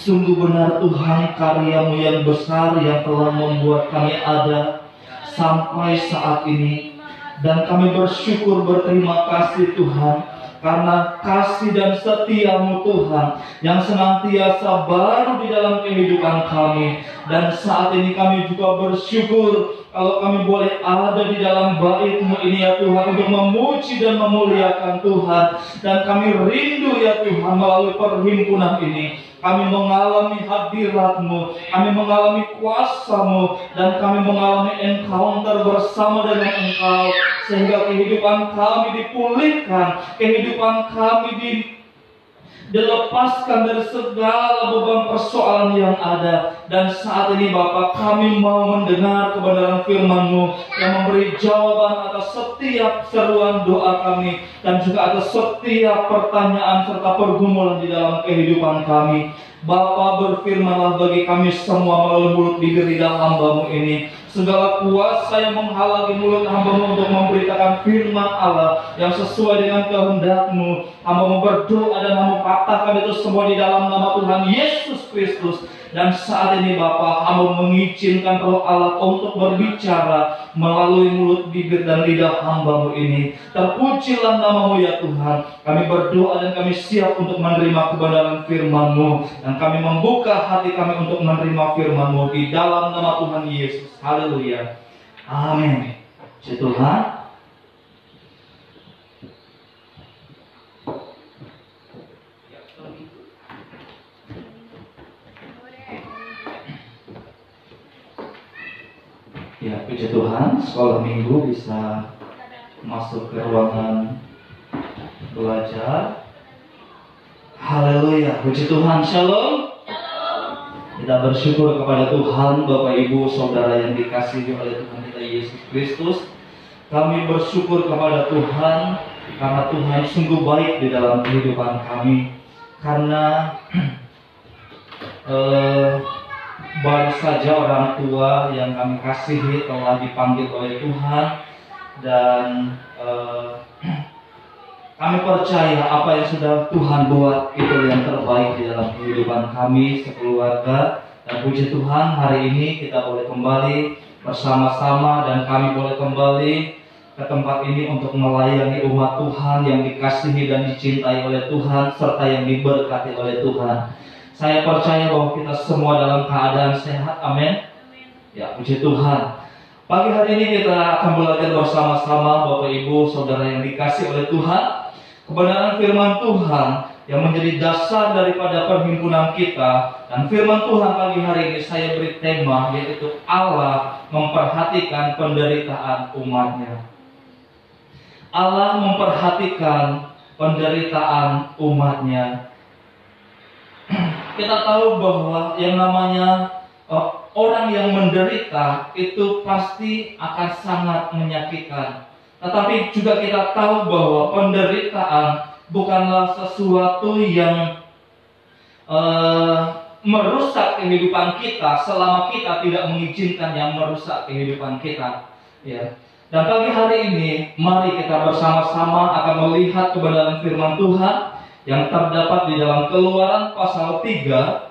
Sungguh benar Tuhan, karya-Mu yang besar yang telah membuat kami ada sampai saat ini. Dan kami bersyukur, berterima kasih Tuhan, karena kasih dan setia-Mu Tuhan yang senantiasa baru di dalam kehidupan kami. Dan saat ini kami juga bersyukur kalau kami boleh ada di dalam bait-Mu ini ya Tuhan, untuk memuji dan memuliakan Tuhan. Dan kami rindu ya Tuhan, melalui perhimpunan ini kami mengalami hadirat-Mu, kami mengalami kuasa-Mu, dan kami mengalami encounter bersama dengan Engkau, sehingga kehidupan kami dipulihkan, kehidupan kami dilepaskan dari segala beban persoalan yang ada. Dan saat ini Bapa, kami mau mendengar kebenaran firman-Mu yang memberi jawaban atas setiap seruan doa kami, dan juga atas setiap pertanyaan serta pergumulan di dalam kehidupan kami. Bapa, berfirmanlah bagi kami semua melalui mulut bibir lidah hamba-Mu ini. Segala kuasa yang menghalangi mulut hamba-Mu untuk memberitakan firman Allah yang sesuai dengan kehendak-Mu, hamba-Mu berdoa dan hamba patahkan itu semua di dalam nama Tuhan Yesus Kristus. Dan saat ini Bapa, hamba mengizinkan Roh Allah untuk berbicara melalui mulut bibir dan lidah hamba-Mu ini. Terpujilah nama-Mu ya Tuhan. Kami berdoa dan kami siap untuk menerima kebenaran firman-Mu, dan kami membuka hati kami untuk menerima firman-Mu di dalam nama Tuhan Yesus. Haleluya. Amin. Puji Tuhan. Ya, puji Tuhan, sekolah minggu bisa masuk ke ruangan belajar. Haleluya, puji Tuhan, shalom. Kita bersyukur kepada Tuhan, Bapak Ibu Saudara yang dikasihi oleh Tuhan kita Yesus Kristus. Kami bersyukur kepada Tuhan karena Tuhan sungguh baik di dalam kehidupan kami. Karena baru saja orang tua yang kami kasihi telah dipanggil oleh Tuhan. Dan kami percaya apa yang sudah Tuhan buat itu yang terbaik di dalam kehidupan kami sekeluarga. Dan puji Tuhan, hari ini kita boleh kembali bersama-sama, dan kami boleh kembali ke tempat ini untuk melayani umat Tuhan yang dikasihi dan dicintai oleh Tuhan, serta yang diberkati oleh Tuhan. Saya percaya bahwa kita semua dalam keadaan sehat, amin. Ya, puji Tuhan. Pagi hari ini kita akan belajar bersama-sama, Bapak Ibu Saudara yang dikasihi oleh Tuhan, kebenaran firman Tuhan yang menjadi dasar daripada perhimpunan kita. Dan firman Tuhan pagi hari ini saya beri tema, yaitu Allah memperhatikan penderitaan umatnya. Allah memperhatikan penderitaan umatnya. Kita tahu bahwa yang namanya orang yang menderita itu pasti akan sangat menyakitkan. Tetapi juga kita tahu bahwa penderitaan bukanlah sesuatu yang merusak kehidupan kita selama kita tidak mengizinkan yang merusak kehidupan kita. Ya. Dan pagi hari ini mari kita bersama-sama akan melihat kebenaran firman Tuhan yang terdapat di dalam Keluaran pasal 3.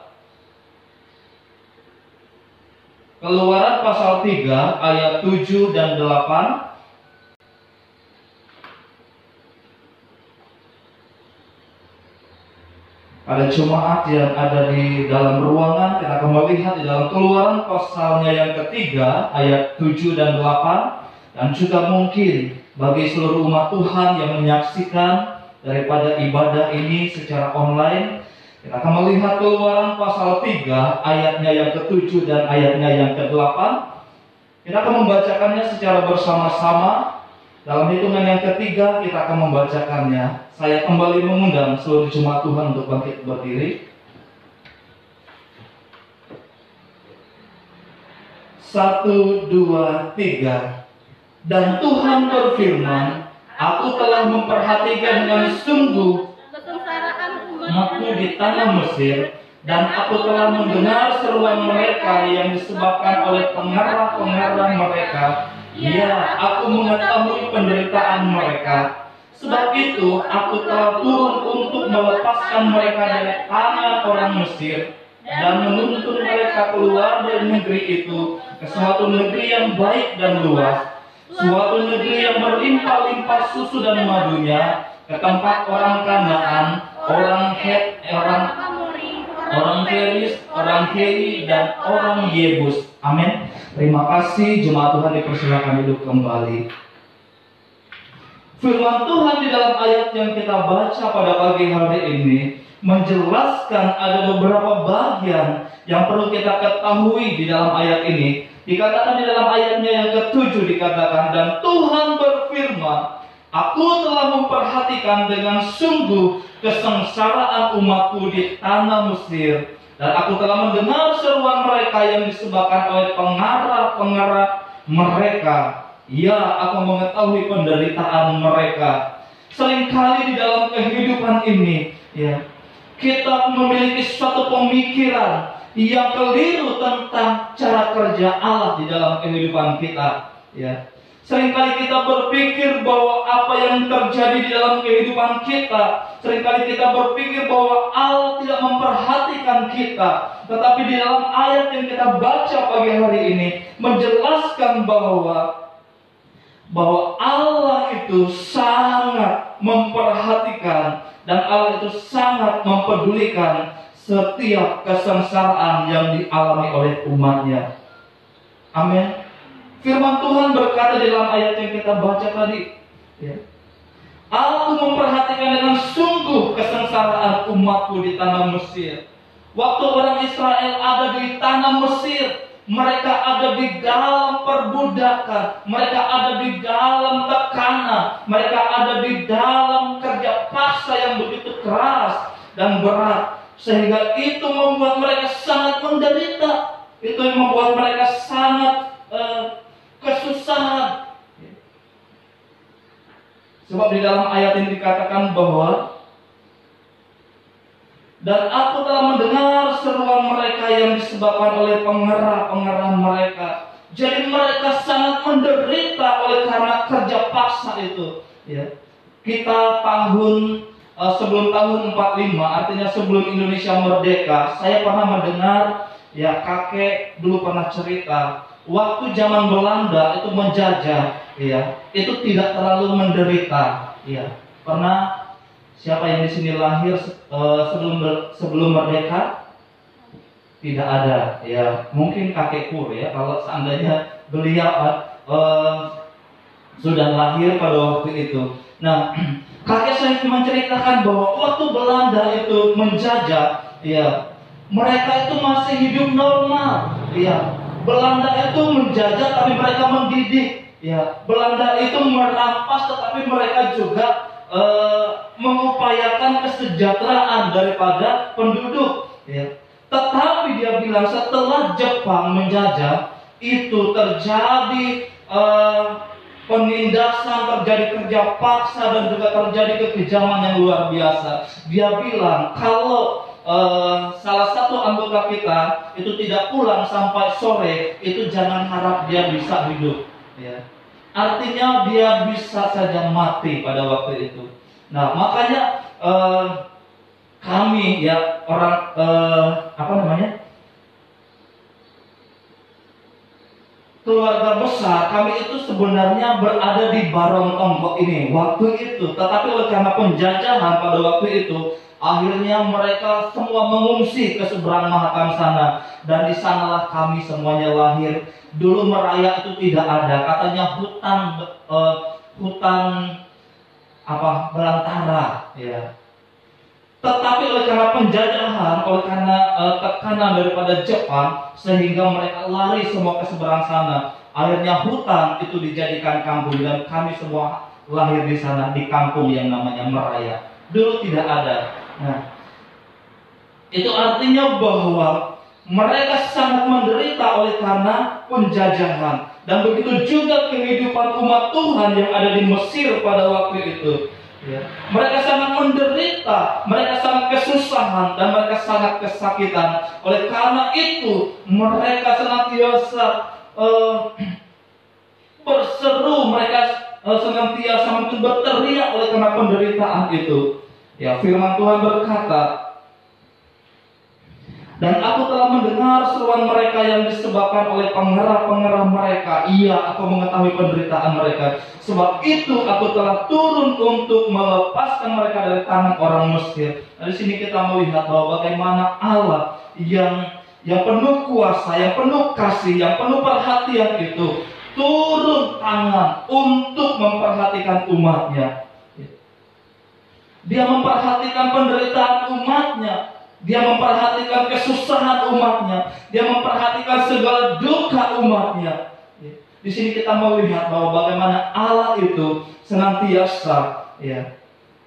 Keluaran pasal 3 ayat 7 dan 8. Pada jemaat yang ada di dalam ruangan, kita akan melihat di dalam Keluaran pasalnya yang ketiga ayat 7 dan 8. Dan juga mungkin bagi seluruh umat Tuhan yang menyaksikan daripada ibadah ini secara online. Kita akan melihat Keluaran pasal 3 ayatnya yang ke-7 dan ayatnya yang ke-8. Kita akan membacakannya secara bersama-sama. Dalam hitungan yang ketiga kita akan membacakannya. Saya kembali mengundang seluruh jemaat Tuhan untuk bangkit berdiri. 1, 2, 3. Dan Tuhan berfirman, aku telah memperhatikan dengan sungguh umatku di tanah Mesir, dan aku telah mendengar seruan mereka yang disebabkan oleh pengarah-pengarah mereka. Ya, aku mengetahui penderitaan mereka. Sebab itu, aku telah turun untuk melepaskan mereka dari tanah orang Mesir dan menuntun mereka keluar dari negeri itu ke suatu negeri yang baik dan luas, suatu negeri yang berlimpah-limpah susu dan madunya, ke tempat orang Kanaan, orang Het, orang Feris, orang Heri, dan orang Yebus. Amin. Terima kasih, jemaat Tuhan, dipersilakan duduk kembali. Firman Tuhan di dalam ayat yang kita baca pada pagi hari ini menjelaskan ada beberapa bagian yang perlu kita ketahui di dalam ayat ini. Dikatakan di dalam ayatnya yang ke-7 dikatakan, dan Tuhan berfirman, aku telah memperhatikan dengan sungguh kesengsaraan umatku di tanah Mesir, dan aku telah mendengar seruan mereka yang disebabkan oleh pengarah-pengarah mereka. Ya, aku mengetahui penderitaan mereka. Seringkali di dalam kehidupan ini, ya, kita memiliki suatu pemikiran yang keliru tentang cara kerja Allah di dalam kehidupan kita. Ya, seringkali kita berpikir bahwa apa yang terjadi di dalam kehidupan kita, seringkali kita berpikir bahwa Allah tidak memperhatikan kita. Tetapi di dalam ayat yang kita baca pagi hari ini menjelaskan bahwa Allah itu sangat memperhatikan dan Allah itu sangat mempedulikan setiap kesengsaraan yang dialami oleh umatnya. Amin. Firman Tuhan berkata di dalam ayat yang kita baca tadi, ya, aku memperhatikan dengan sungguh kesengsaraan umatku di tanah Mesir. Waktu orang Israel ada di tanah Mesir, mereka ada di dalam perbudakan, mereka ada di dalam tekanan, mereka ada di dalam kerja paksa yang begitu keras dan berat, sehingga itu membuat mereka sangat menderita. Itu yang membuat mereka sangat kesusahan. Sebab di dalam ayat ini dikatakan bahwa, dan aku telah mendengar seruan mereka yang disebabkan oleh pengarah-pengarah mereka. Jadi mereka sangat menderita oleh karena kerja paksa itu. Ya. Kita sebelum tahun 45, artinya sebelum Indonesia merdeka, saya pernah mendengar, ya, kakek dulu pernah cerita, waktu zaman Belanda itu menjajah, ya, itu tidak terlalu menderita. Ya. Pernah. Siapa yang di sini lahir sebelum merdeka? Tidak ada, ya. Mungkin kakek Pur, ya, kalau seandainya beliau sudah lahir pada waktu itu. Nah, kakek saya menceritakan bahwa waktu Belanda itu menjajah, ya, mereka itu masih hidup normal, ya. Belanda itu menjajah tapi mereka mendidik, ya. Belanda itu merampas tetapi mereka juga mengupayakan kesejahteraan daripada penduduk, ya. Tetapi dia bilang setelah Jepang menjajah itu terjadi penindasan, terjadi kerja paksa dan juga terjadi kekejaman yang luar biasa. Dia bilang kalau salah satu anggota kita itu tidak pulang sampai sore, itu jangan harap dia bisa hidup, ya. Artinya dia bisa saja mati pada waktu itu. Nah, makanya kami, ya, orang keluarga besar kami itu sebenarnya berada di Barontongbok ini waktu itu. Tetapi oleh karena penjajahan pada waktu itu, akhirnya mereka semua mengungsi ke seberang Mahakam sana, dan di sanalah kami semuanya lahir. Dulu Meraya itu tidak ada, katanya hutan berantara, ya. Tetapi oleh karena penjajahan, oleh karena tekanan daripada Jepang, sehingga mereka lari semua ke seberang sana. Akhirnya hutan itu dijadikan kampung, dan kami semua lahir di sana di kampung yang namanya Meraya. Dulu tidak ada. Nah, itu artinya bahwa mereka sangat menderita oleh karena penjajahan. Dan begitu juga kehidupan umat Tuhan yang ada di Mesir pada waktu itu. Ya. Mereka sangat menderita, mereka sangat kesusahan, dan mereka sangat kesakitan. Oleh karena itu, mereka senantiasa berseru, mereka senantiasa mungkin berteriak oleh karena penderitaan itu. Ya, firman Tuhan berkata, dan aku telah mendengar seruan mereka yang disebabkan oleh pengerah-pengerah mereka. Iya, aku mengetahui penderitaan mereka. Sebab itu aku telah turun untuk melepaskan mereka dari tangan orang Mesir. Nah, di sini kita melihat bahwa bagaimana Allah yang penuh kuasa, yang penuh kasih, yang penuh perhatian itu turun tangan untuk memperhatikan umatnya. Dia memperhatikan penderitaan umatnya. Dia memperhatikan kesusahan umatnya. Dia memperhatikan segala duka umatnya. Di sini kita melihat bahwa bagaimana Allah itu senantiasa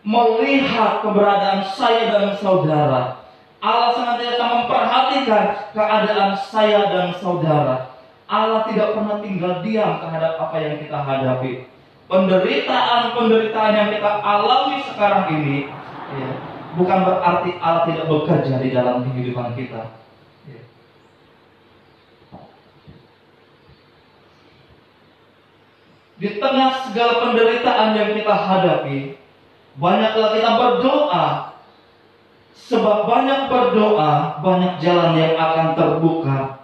melihat keberadaan saya dan saudara. Allah senantiasa memperhatikan keadaan saya dan saudara. Allah tidak pernah tinggal diam terhadap apa yang kita hadapi. Penderitaan yang kita alami sekarang ini, bukan berarti Allah tidak bekerja di dalam kehidupan kita. Di tengah segala penderitaan yang kita hadapi, banyaklah kita berdoa. Sebab banyak berdoa, banyak jalan yang akan terbuka.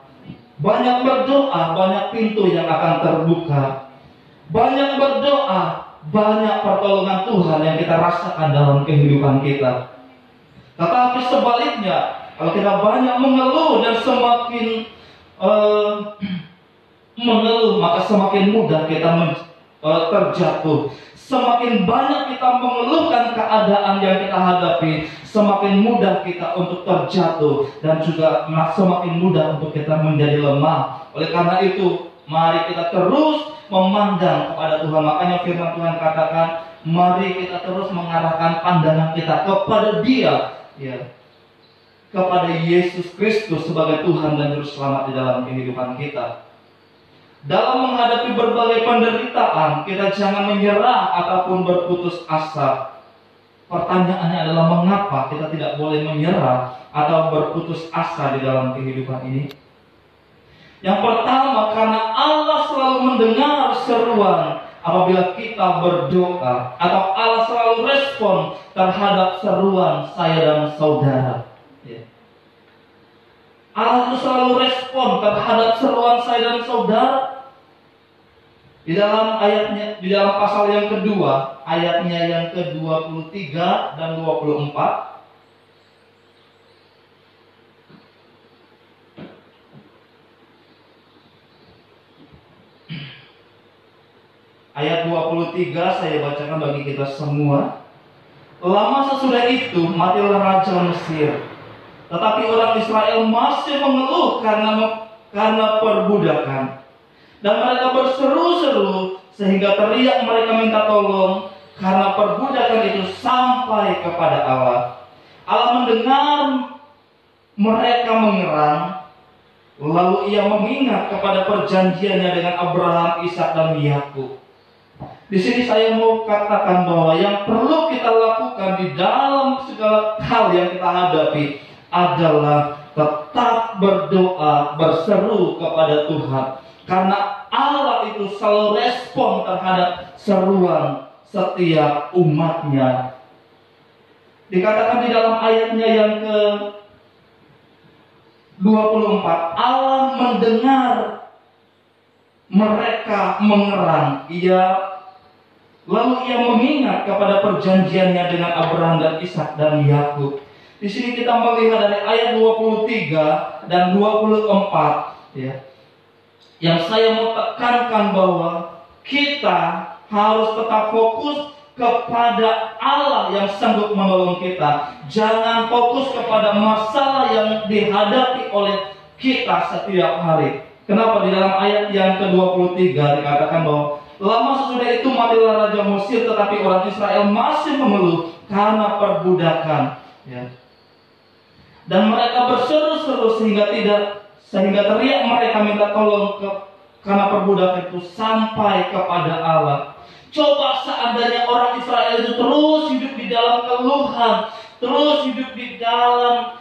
Banyak berdoa, banyak pintu yang akan terbuka. Banyak berdoa, banyak pertolongan Tuhan yang kita rasakan dalam kehidupan kita. Tetapi sebaliknya, kalau kita banyak mengeluh dan semakin mengeluh, maka semakin mudah kita terjatuh. Semakin banyak kita mengeluhkan keadaan yang kita hadapi, semakin mudah kita untuk terjatuh, dan juga semakin mudah untuk kita menjadi lemah. Oleh karena itu, mari kita terus memandang kepada Tuhan. Makanya firman Tuhan katakan, mari kita terus mengarahkan pandangan kita kepada Dia, kepada Yesus Kristus sebagai Tuhan dan Juru Selamat di dalam kehidupan kita. Dalam menghadapi berbagai penderitaan, kita jangan menyerah ataupun berputus asa. Pertanyaannya adalah mengapa kita tidak boleh menyerah atau berputus asa di dalam kehidupan ini? Yang pertama, karena Allah selalu mendengar seruan apabila kita berdoa, atau Allah selalu respon terhadap seruan saya dan saudara. Allah itu selalu respon terhadap seruan saya dan saudara. Di dalam ayatnya, di dalam pasal yang kedua, ayatnya yang ke-23 dan 24. Ayat 23 saya bacakan bagi kita semua. Lama sesudah itu matilah Raja Mesir. Tetapi orang Israel masih mengeluh karena perbudakan. Dan mereka berseru-seru sehingga teriak mereka minta tolong karena perbudakan itu sampai kepada Allah. Allah mendengar mereka mengerang, lalu Ia mengingat kepada perjanjiannya dengan Abraham, Ishak dan Yakub. Di sini saya mau katakan bahwa yang perlu kita lakukan di dalam segala hal yang kita hadapi adalah tetap berdoa, berseru kepada Tuhan. Karena Allah itu selalu respon terhadap seruan setiap umatnya. Dikatakan di dalam ayatnya yang ke-24, Allah mendengar mereka mengerang. Lalu Ia mengingat kepada perjanjiannya dengan Abraham dan Ishak dan Yakub. Di sini kita melihat dari ayat 23 dan 24, Yang saya mau tekankan bahwa kita harus tetap fokus kepada Allah yang sanggup menolong kita. Jangan fokus kepada masalah yang dihadapi oleh kita setiap hari. Kenapa di dalam ayat yang ke-23 dikatakan bahwa lama sesudah itu matilah Raja Mesir, tetapi orang Israel masih mengeluh karena perbudakan. Ya. Dan mereka berseru-seru sehingga teriak mereka minta tolong karena perbudakan itu sampai kepada Allah. Coba seandainya orang Israel itu terus hidup di dalam keluhan, terus hidup di dalam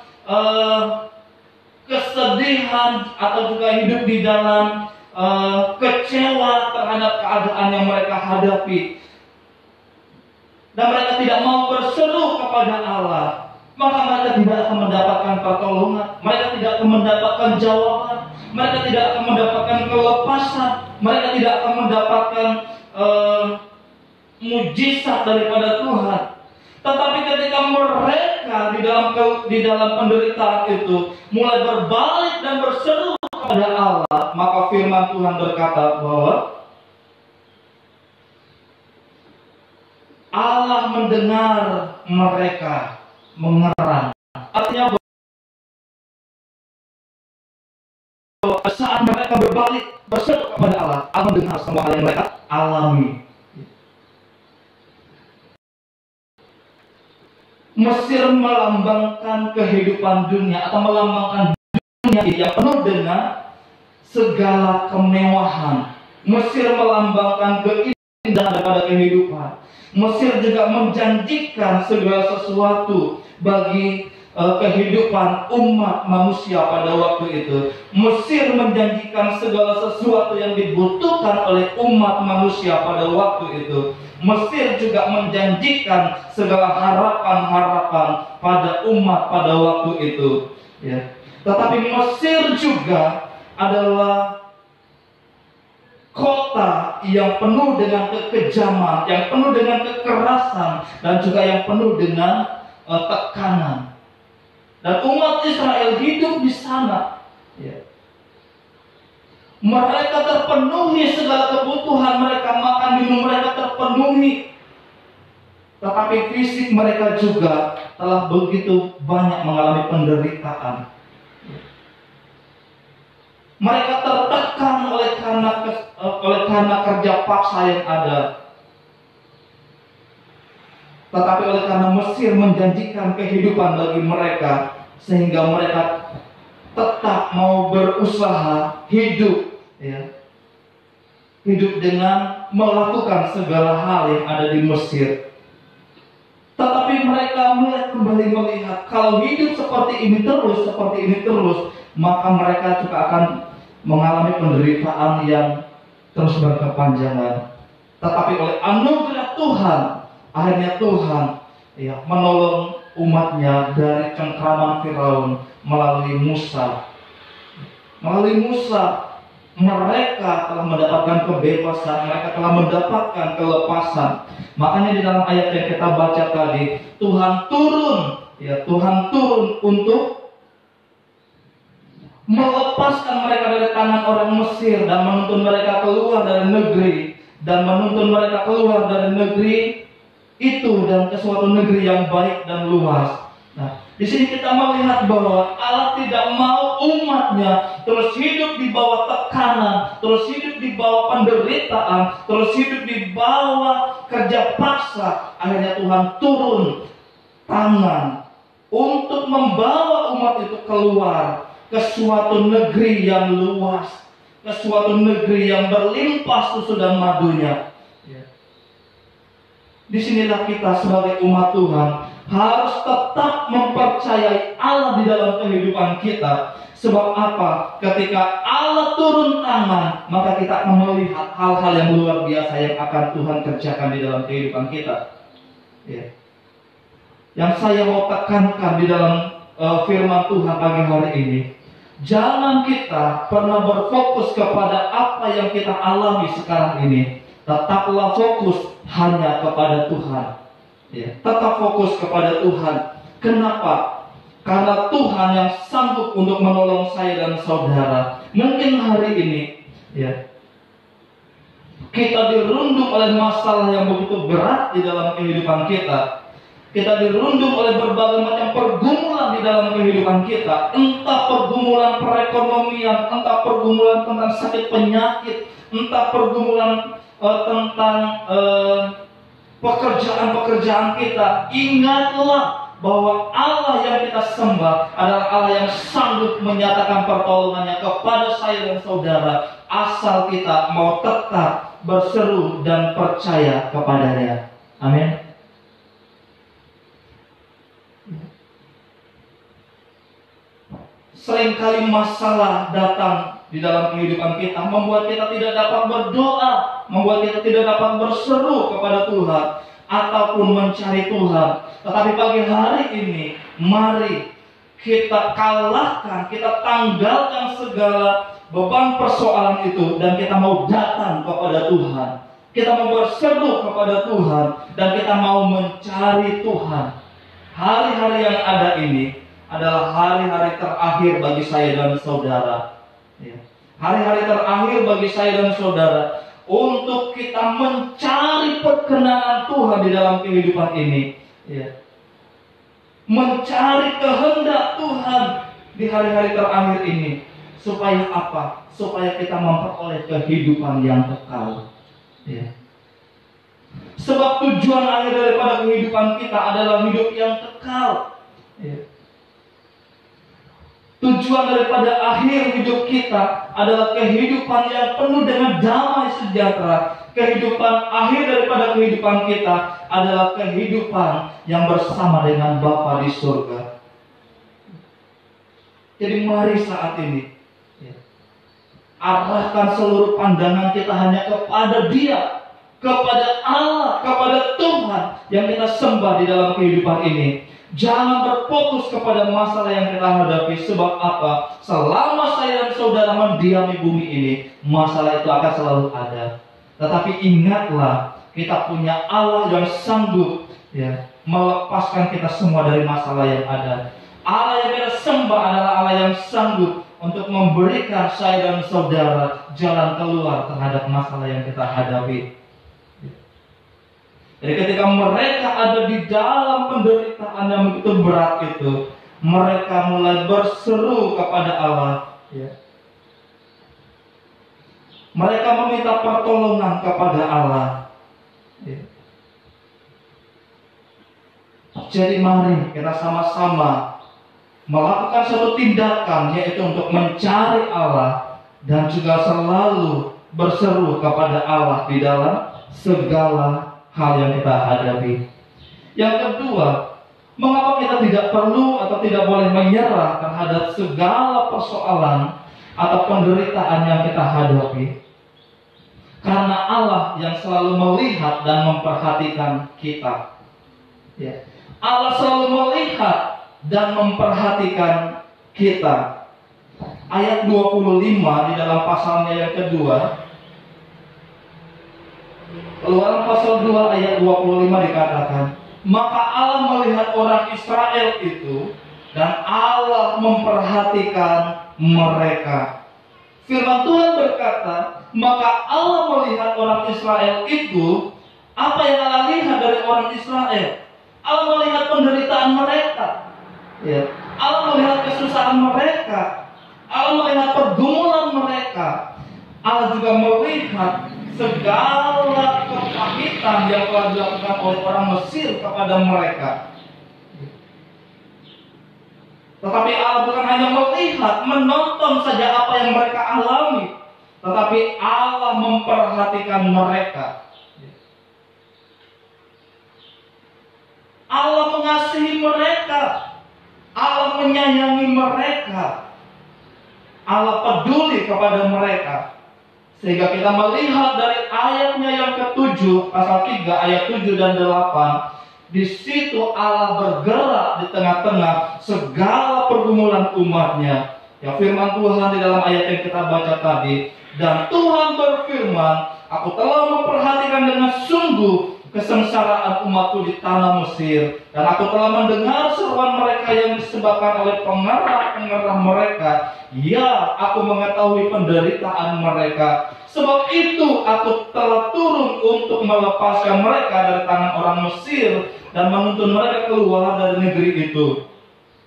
kesedihan, atau juga hidup di dalam kecewa terhadap keadaan yang mereka hadapi, dan mereka tidak mau berseru kepada Allah, maka mereka tidak akan mendapatkan pertolongan, mereka tidak akan mendapatkan jawaban, mereka tidak akan mendapatkan kelepasan, mereka tidak akan mendapatkan mujizat daripada Tuhan. Tetapi ketika mereka di dalam penderitaan itu mulai berbalik dan berseru kepada Allah, maka firman Tuhan berkata bahwa Allah mendengar mereka mengerang. Artinya bahwa saat mereka berbalik berseru kepada Allah, Allah mendengar semua hal yang mereka alami. Mesir melambangkan kehidupan dunia, atau melambangkan dunia yang penuh dengan segala kemewahan. Mesir melambangkan keindahan daripada kehidupan. Mesir juga menjanjikan segala sesuatu bagi kehidupan umat manusia pada waktu itu. Mesir menjanjikan segala sesuatu yang dibutuhkan oleh umat manusia pada waktu itu. Mesir juga menjanjikan segala harapan-harapan pada umat pada waktu itu. Ya. Tetapi Mesir juga adalah kota yang penuh dengan kekejaman, yang penuh dengan kekerasan, dan juga yang penuh dengan tekanan. Dan umat Israel hidup di sana. Ya. Mereka terpenuhi segala kebutuhan mereka, makan minum mereka terpenuhi. Tetapi fisik mereka juga telah begitu banyak mengalami penderitaan. Mereka tertekan oleh karena kerja paksa yang ada. Tetapi oleh karena Mesir menjanjikan kehidupan bagi mereka, sehingga mereka tetap mau berusaha hidup, ya, hidup dengan melakukan segala hal yang ada di Mesir. Tetapi mereka mulai kembali melihat kalau hidup seperti ini terus, maka mereka juga akan mengalami penderitaan yang terus berkepanjangan. Tetapi oleh anugerah Tuhan, akhirnya Tuhan, ya, menolong umatnya dari cengkraman Firaun melalui Musa. Melalui Musa mereka telah mendapatkan kebebasan, mereka telah mendapatkan kelepasan. Makanya di dalam ayat yang kita baca tadi, Tuhan turun untuk melepaskan mereka dari tangan orang Mesir dan menuntun mereka keluar dari negeri, dan menuntun mereka keluar dari negeri itu dan ke suatu negeri yang baik dan luas. Nah, di sini kita melihat bahwa Allah tidak mau umatnya terus hidup di bawah tekanan, terus hidup di bawah penderitaan, terus hidup di bawah kerja paksa. Akhirnya Tuhan turun tangan untuk membawa umat itu keluar ke suatu negeri yang luas, ke suatu negeri yang berlimpah susu dan madunya. Disinilah kita sebagai umat Tuhan harus tetap mempercayai Allah di dalam kehidupan kita. Sebab apa? Ketika Allah turun tangan, maka kita akan melihat hal-hal yang luar biasa yang akan Tuhan kerjakan di dalam kehidupan kita. Ya. Yang saya mau tekankan di dalam firman Tuhan pagi hari ini, jangan kita pernah berfokus kepada apa yang kita alami sekarang ini. Tetaplah fokus hanya kepada Tuhan. Ya, tetap fokus kepada Tuhan. Kenapa? Karena Tuhan yang sanggup untuk menolong saya dan saudara. Mungkin hari ini, ya, kita dirundung oleh masalah yang begitu berat di dalam kehidupan kita, kita dirundung oleh berbagai macam pergumulan di dalam kehidupan kita, entah pergumulan perekonomian, entah pergumulan tentang sakit penyakit, entah pergumulan tentang pekerjaan-pekerjaan kita, ingatlah bahwa Allah yang kita sembah adalah Allah yang sanggup menyatakan pertolongannya kepada saya dan saudara, asal kita mau tetap berseru dan percaya kepadanya. Amin. Seringkali masalah datang di dalam kehidupan kita, membuat kita tidak dapat berdoa, membuat kita tidak dapat berseru kepada Tuhan ataupun mencari Tuhan. Tetapi pagi hari ini, mari kita kalahkan, kita tanggalkan segala beban persoalan itu, dan kita mau datang kepada Tuhan. Kita mau berseru kepada Tuhan, dan kita mau mencari Tuhan. Hari-hari yang ada ini adalah hari-hari terakhir bagi saya dan saudara. Hari-hari terakhir bagi saya dan saudara untuk kita mencari perkenan Tuhan di dalam kehidupan ini. Mencari kehendak Tuhan di hari-hari terakhir ini. Supaya apa? Supaya kita memperoleh kehidupan yang kekal. Sebab tujuan akhir daripada kehidupan kita adalah hidup yang kekal. Tujuan daripada akhir hidup kita adalah kehidupan yang penuh dengan damai sejahtera. Kehidupan akhir daripada kehidupan kita adalah kehidupan yang bersama dengan Bapa di surga. Jadi mari saat ini arahkan seluruh pandangan kita hanya kepada Dia, kepada Allah, kepada Tuhan yang kita sembah di dalam kehidupan ini. Jangan berfokus kepada masalah yang kita hadapi. Sebab apa? Selama saya dan saudara mendiami bumi ini, masalah itu akan selalu ada. Tetapi ingatlah, kita punya Allah yang sanggup melepaskan kita semua dari masalah yang ada. Allah yang kita sembah adalah Allah yang sanggup untuk memberikan saya dan saudara jalan keluar terhadap masalah yang kita hadapi. Jadi ketika mereka ada di dalam penderitaan yang begitu berat itu, mereka mulai berseru kepada Allah. Mereka meminta pertolongan kepada Allah. Jadi mari kita sama-sama melakukan satu tindakan, yaitu untuk mencari Allah dan juga selalu berseru kepada Allah di dalam segala hal yang kita hadapi. Yang kedua, mengapa kita tidak perlu atau tidak boleh menyerah terhadap segala persoalan atau penderitaan yang kita hadapi? Karena Allah yang selalu melihat dan memperhatikan kita. Allah selalu melihat dan memperhatikan kita. Ayat 25 di dalam pasalnya yang kedua, Keluaran pasal 2 ayat 25 dikatakan, maka Allah melihat orang Israel itu dan Allah memperhatikan mereka. Firman Tuhan berkata, maka Allah melihat orang Israel itu. Apa yang Allah lihat dari orang Israel? Allah melihat penderitaan mereka. Allah melihat kesusahan mereka. Allah melihat pergumulan mereka. Allah juga melihat segala kepahitan yang telah dilakukan oleh orang Mesir kepada mereka. Tetapi Allah bukan hanya melihat, menonton saja apa yang mereka alami, tetapi Allah memperhatikan mereka. Allah mengasihi mereka. Allah menyayangi mereka. Allah peduli kepada mereka. Sehingga kita melihat dari ayatnya yang ke-7, pasal 3 ayat 7 dan 8, di situ Allah bergerak di tengah-tengah segala pergumulan umatnya. Ya, firman Tuhan di dalam ayat yang kita baca tadi, dan Tuhan berfirman, aku telah memperhatikan dengan sungguh kesengsaraan umatku di tanah Mesir. Dan aku telah mendengar seruan mereka yang disebabkan oleh pengarah-pengarah mereka. Ya, aku mengetahui penderitaan mereka. Sebab itu aku telah turun untuk melepaskan mereka dari tangan orang Mesir dan menuntun mereka keluar dari negeri itu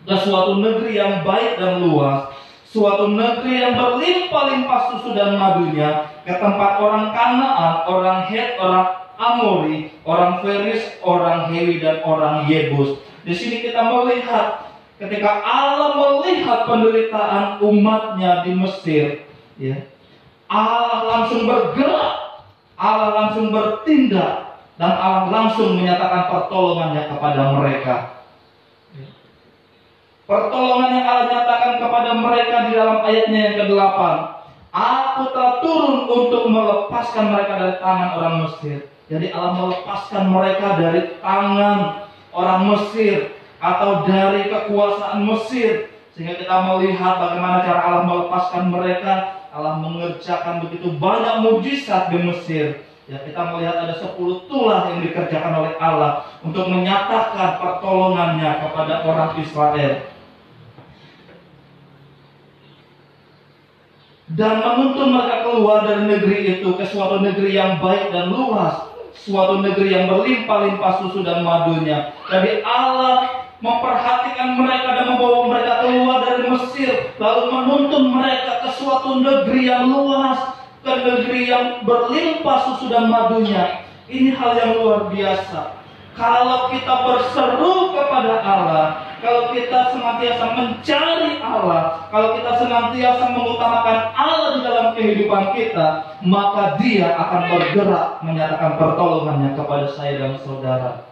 ke suatu negeri yang baik dan luas, suatu negeri yang berlimpah-limpah susu dan madunya, ke tempat orang Kanaan, orang Het, orang Amori, orang Feris, orang Hewi, dan orang Yebus. Di sini kita melihat ketika Allah melihat penderitaan umatnya di Mesir, ya, Allah langsung bergerak, Allah langsung bertindak, dan Allah langsung menyatakan pertolongannya kepada mereka. Pertolongan yang Allah nyatakan kepada mereka di dalam ayatnya yang ke-8. Aku telah turun untuk melepaskan mereka dari tangan orang Mesir. Jadi Allah melepaskan mereka dari tangan orang Mesir atau dari kekuasaan Mesir. Sehingga kita melihat bagaimana cara Allah melepaskan mereka. Allah mengerjakan begitu banyak mujizat di Mesir. Ya, kita melihat ada 10 tulah yang dikerjakan oleh Allah untuk menyatakan pertolongannya kepada orang Israel. Dan menuntun mereka keluar dari negeri itu ke suatu negeri yang baik dan luas, suatu negeri yang berlimpah-limpah susu dan madunya. Jadi Allah memperhatikan mereka dan membawa mereka keluar dari Mesir, lalu menuntun mereka ke suatu negeri yang luas, ke negeri yang berlimpah susu dan madunya. Ini hal yang luar biasa. Kalau kita berseru kepada Allah, kalau kita senantiasa mencari Allah, kalau kita senantiasa mengutamakan Allah di dalam kehidupan kita, maka Dia akan bergerak menyatakan pertolongannya kepada saya dan saudara.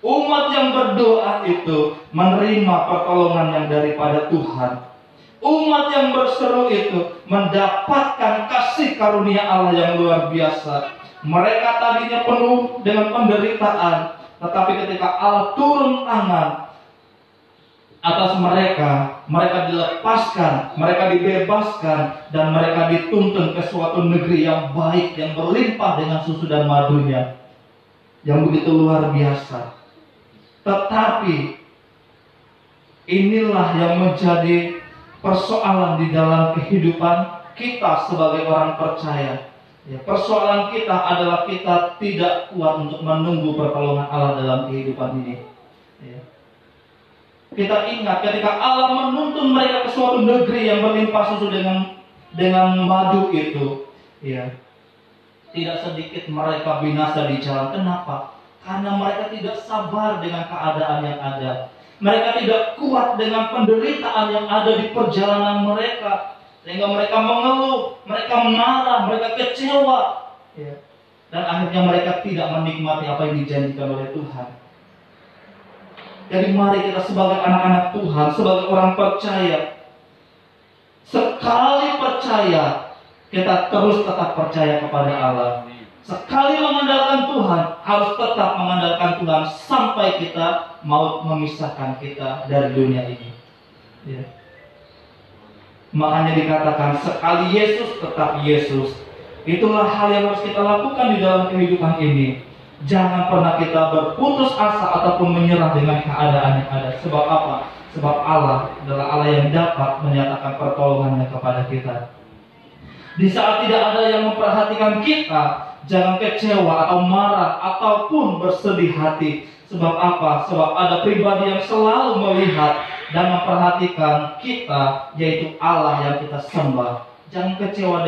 Umat yang berdoa itu menerima pertolongan yang daripada Tuhan. Umat yang berseru itu mendapatkan kasih karunia Allah yang luar biasa. Mereka tadinya penuh dengan penderitaan, tetapi ketika Allah turun tangan atas mereka, mereka dilepaskan, mereka dibebaskan, dan mereka dituntun ke suatu negeri yang baik, yang berlimpah dengan susu dan madunya, yang begitu luar biasa. Tetapi inilah yang menjadi persoalan di dalam kehidupan kita sebagai orang percaya. Ya, persoalan kita adalah kita tidak kuat untuk menunggu pertolongan Allah dalam kehidupan ini. Ya. Kita ingat ketika Allah menuntun mereka ke suatu negeri yang berlimpah susu dengan madu itu, ya, tidak sedikit mereka binasa di jalan. Kenapa? Karena mereka tidak sabar dengan keadaan yang ada. Mereka tidak kuat dengan penderitaan yang ada di perjalanan mereka. Sehingga mereka mengeluh, mereka marah, mereka kecewa. Ya. Dan akhirnya mereka tidak menikmati apa yang dijanjikan oleh Tuhan. Jadi mari kita sebagai anak-anak Tuhan, sebagai orang percaya, sekali percaya, kita terus tetap percaya kepada Allah. Sekali mengandalkan Tuhan, harus tetap mengandalkan Tuhan sampai kita maut memisahkan kita dari dunia ini. Ya. Makanya dikatakan sekali Yesus tetap Yesus. Itulah hal yang harus kita lakukan di dalam kehidupan ini. Jangan pernah kita berputus asa ataupun menyerah dengan keadaan yang ada. Sebab apa? Sebab Allah adalah Allah yang dapat menyatakan pertolongannya kepada kita. Di saat tidak ada yang memperhatikan kita, jangan kecewa atau marah ataupun bersedih hati. Sebab apa? Sebab ada pribadi yang selalu melihat dan memperhatikan kita, yaitu Allah yang kita sembah. Jangan kecewa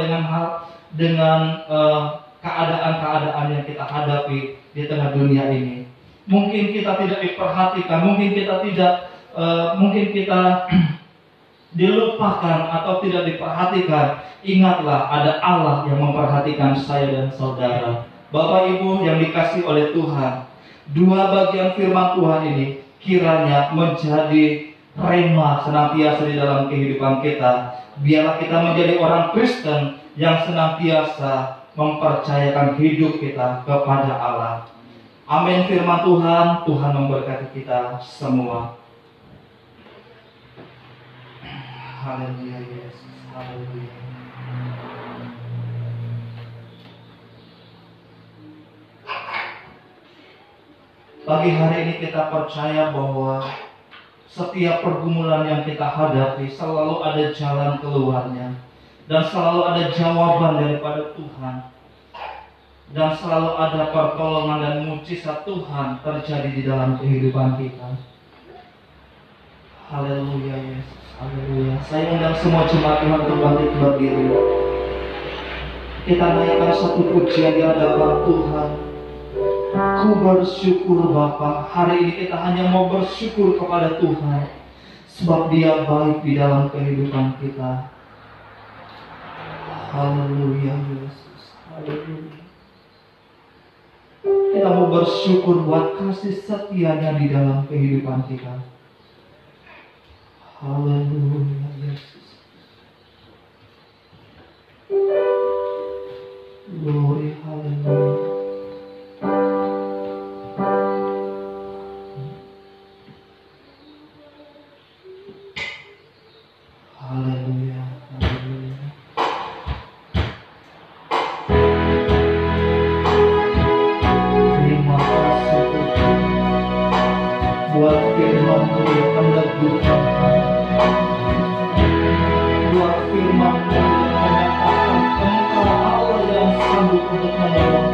dengan keadaan-keadaan yang kita hadapi di tengah dunia ini. Mungkin kita tidak diperhatikan, mungkin kita dilupakan atau tidak diperhatikan. Ingatlah, ada Allah yang memperhatikan saya dan saudara. Bapak Ibu yang dikasihi oleh Tuhan, dua bagian firman Tuhan ini kiranya menjadi rema senantiasa di dalam kehidupan kita. Biarlah kita menjadi orang Kristen yang senantiasa mempercayakan hidup kita kepada Allah. Amin firman Tuhan. Tuhan memberkati kita semua. Haleluya Yesus. Haleluya. Pagi hari ini kita percaya bahwa setiap pergumulan yang kita hadapi selalu ada jalan keluarnya, dan selalu ada jawaban daripada Tuhan, dan selalu ada pertolongan dan mujizat Tuhan terjadi di dalam kehidupan kita. Haleluya Yesus, haleluya. Saya undang semua jemaat Tuhan untuk bangkit berdiri. Kita naikkan satu pujian di hadapan Tuhan. Ku bersyukur Bapa. Hari ini kita hanya mau bersyukur kepada Tuhan, sebab Dia baik di dalam kehidupan kita. Haleluya Yesus, haleluya. Kita mau bersyukur buat kasih setia-Nya di dalam kehidupan kita. Haleluya Yesus. Glory, haleluya. Haleluya, haleluya. Terima kasih Tuhan buat firman-Mu yang meneguhkan kami, buat firman-Mu yang menyatakan Engkau Allah yang sanggup untuk menolong